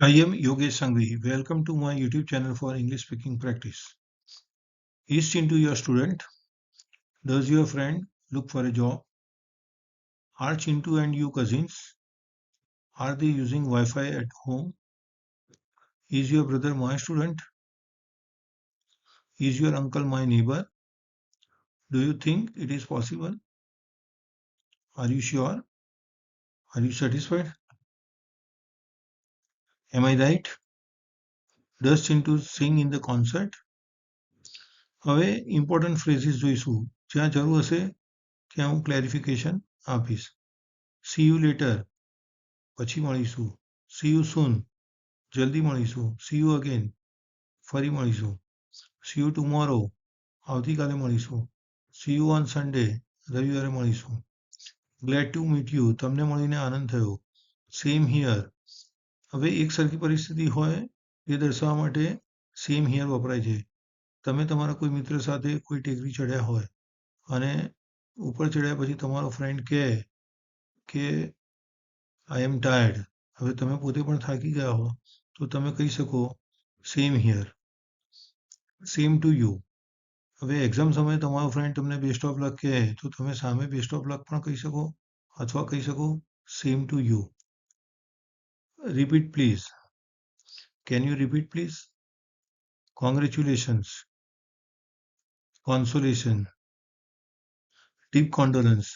I am Yogesh Sangvi. Welcome to my YouTube channel for English speaking practice. Is Chintu your student? Does your friend look for a job? Are Chintu and you cousins? Are they using Wi-Fi at home? Is your brother my student? Is your uncle my neighbor? Do you think it is possible? Are you sure? Are you satisfied? Am I right? Does Chintu sing in the concert? હવે important ફ્રેઝીસ જોઈશું. જ્યાં જરૂર હશે ત્યાં હું clarification આપીશ. C you letter, પછી મળીશું. સી યુ સૂન, જલ્દી મળીશું. સી યુ અગેન, ફરી મળીશું. સી યુ ટુમોરો, આવતીકાલે મળીશું. સી યુ ઓન સન્ડે, રવિવારે મળીશું. ગ્લેડ ટુ મીટ યુ, તમને મળીને આનંદ થયો. Same here. હવે એક સરખી પરિસ્થિતિ હોય તે દર્શાવવા માટે સેમ હિયર વપરાય છે. તમે તમારા કોઈ મિત્ર સાથે કોઈ ટેકરી ચડ્યા હોય અને ઉપર ચડ્યા પછી તમારો ફ્રેન્ડ કહે કે આઈ એમ ટાયર્ડ. હવે તમે પોતે પણ થાકી ગયા હો તો તમે કહી શકો same here. Same to you. હવે એક્ઝામ સમયે તમારો ફ્રેન્ડ તમને બેસ્ટ ઓફ લક કહે તો તમે સામે બેસ્ટ ઓફ લક પણ કહી શકો અથવા કહી શકો same to you. Repeat please. Can you repeat please? Congratulations, consolation, deep condolence.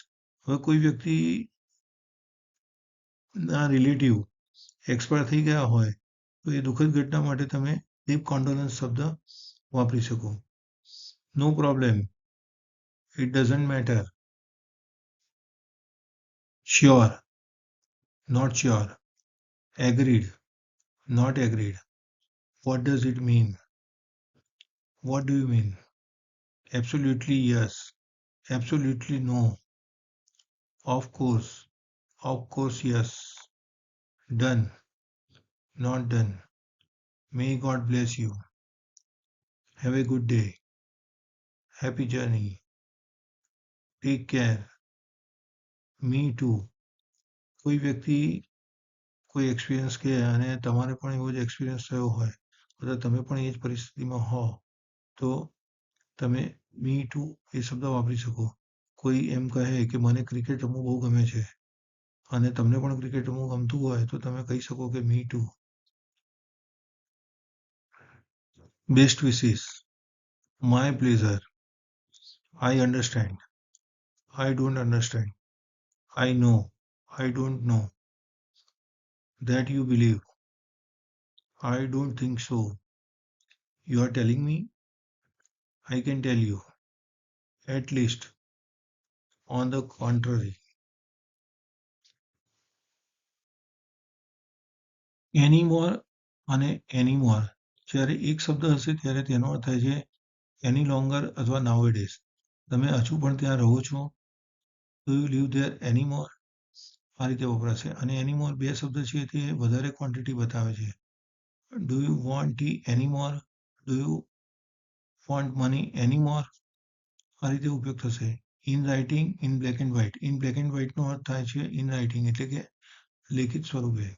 હવે કોઈ વ્યક્તિના રિલેટિવ એક્સપાયર થઈ ગયા હોય તો એ દુઃખદ ઘટના માટે તમે ડીપ કોન્ડોલન્સ શબ્દ વાપરી શકો. No problem, it doesn't matter. Sure, not sure. Agreed, not agreed. What does it mean? What do you mean? Absolutely yes, absolutely no. Of course yes. Done, not done. May God bless you. Have a good day. Happy journey. Take care. Me too. કોઈ વ્યક્તિ કોઈ experience કહે અને તમારે પણ એવો જ experience થયો હોય અથવા તમે પણ એ જ પરિસ્થિતિમાં હો તો તમે મી ટુ એ શબ્દ વાપરી શકો. કોઈ એમ કહે કે મને ક્રિકેટ રમવું બહુ ગમે છે અને તમને પણ ક્રિકેટ રમવું ગમતું હોય તો તમે કહી શકો કે me too. Best wishes, my pleasure, I understand, I don't understand, I know, I don't know, that you believe, I don't think so. You are telling me? I can tell you. At least. On the contrary. Anymore અને anymore જ્યારે એક શબ્દ હશે ત્યારે તેનો અર્થ થાય છે એની longer અથવા નાઉએડેઝ. તમે હજુ પણ ત્યાં રહો છો? Do you live there anymore? આ રીતે વપરાશે. અને એનીમોર બે શબ્દ છે તે વધારે ક્વોન્ટિટી બતાવે છે. Do you want tea anymore? Do you want money anymore? આ રીતે ઉપયોગ થશે. In writing, in black and white. In black and વ્હાઇટનો અર્થ થાય છે ઇન રાઇટિંગ એટલે કે લેખિત સ્વરૂપે.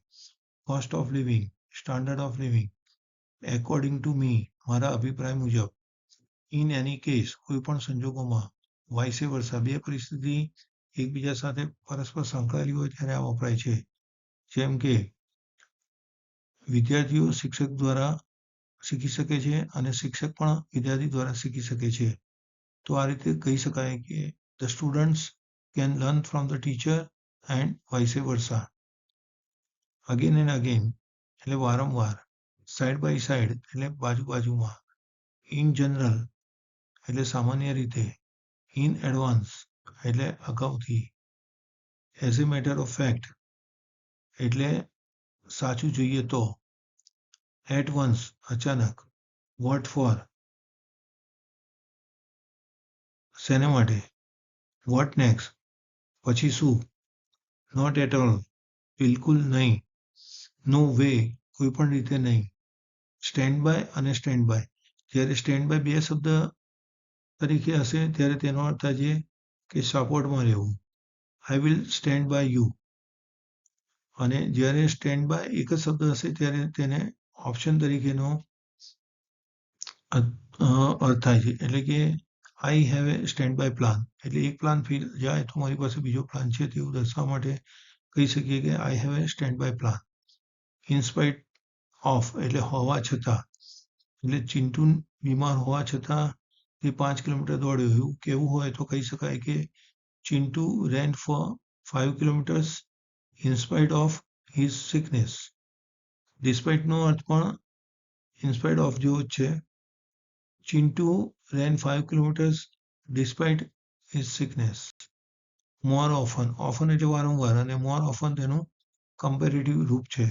Cost of living, standard of living. According to me, મારા અભિપ્રાય મુજબ. ઇન એની કેસ, કોઈ પણ સંજોગોમાં. વાઇસે વર્સા, બે પરિસ્થિતિ એકબીજા સાથે પરસ્પર સંકળાયેલી હોય ત્યારે આ વપરાય છે. જેમ કે વિદ્યાર્થીઓ શિક્ષક દ્વારા શીખી શકે છે અને શિક્ષક પણ વિદ્યાર્થી દ્વારા શીખી શકે છે. તો આ રીતે કહી શકાય કે the students can learn from the teacher and vice versa. Again and again એટલે વારંવાર. સાઇડ બાય સાઇડ એટલે બાજુ બાજુમાં. ઇન જનરલ એટલે સામાન્ય રીતે. ઇન એડવાન્સ એટલે અગાઉથી. As a matter of fact એટલે સાચું જોઈએ તો. એટ વન્સ અચાનક. વોટ ફોર શેને માટે. વોટ નેક્સ્ટ પછી શું. નોટ એટ ઓલ બિલકુલ નહીં. નો વે કોઈ પણ રીતે નહીં. સ્ટેન્ડ બાય અને સ્ટેન્ડ બાય. જ્યારે સ્ટેન્ડ બાય બે શબ્દ તરીકે હશે ત્યારે તેનો અર્થ થાય છે કે સપોર્ટમાં રહેવું. I will stand by you. અને જ્યારે સ્ટેન્ડ બાય એક જ શબ્દ હશે ત્યારે તેને ઓપ્શન તરીકેનો અર્થ થાય છે. એટલે કે I have a stand by plan, એટલે એક પ્લાન ફેલ જાય તો મારી પાસે બીજો પ્લાન છે તેવું દર્શાવવા માટે કહી શકીએ કે I have a stand by plan. In spite of એટલે હોવા છતાં, એટલે ચિંટુ બીમાર હોવા છતાં તે 5 કિલોમીટર દોડ્યો એવું કેવું હોય તો કહી શકાય કે Chintu ran for 5 kilometres in spite of his sickness. ડિસ્પાઇટનો અર્થ પણ ઇન સ્પાઇટ ઓફ જેવો જ છે. Chintu ran 5 kilometres despite his sickness. More often, often એટલે વારંવાર અને મોર ઓફન તેનું કમ્પેરેટિવ રૂપ છે.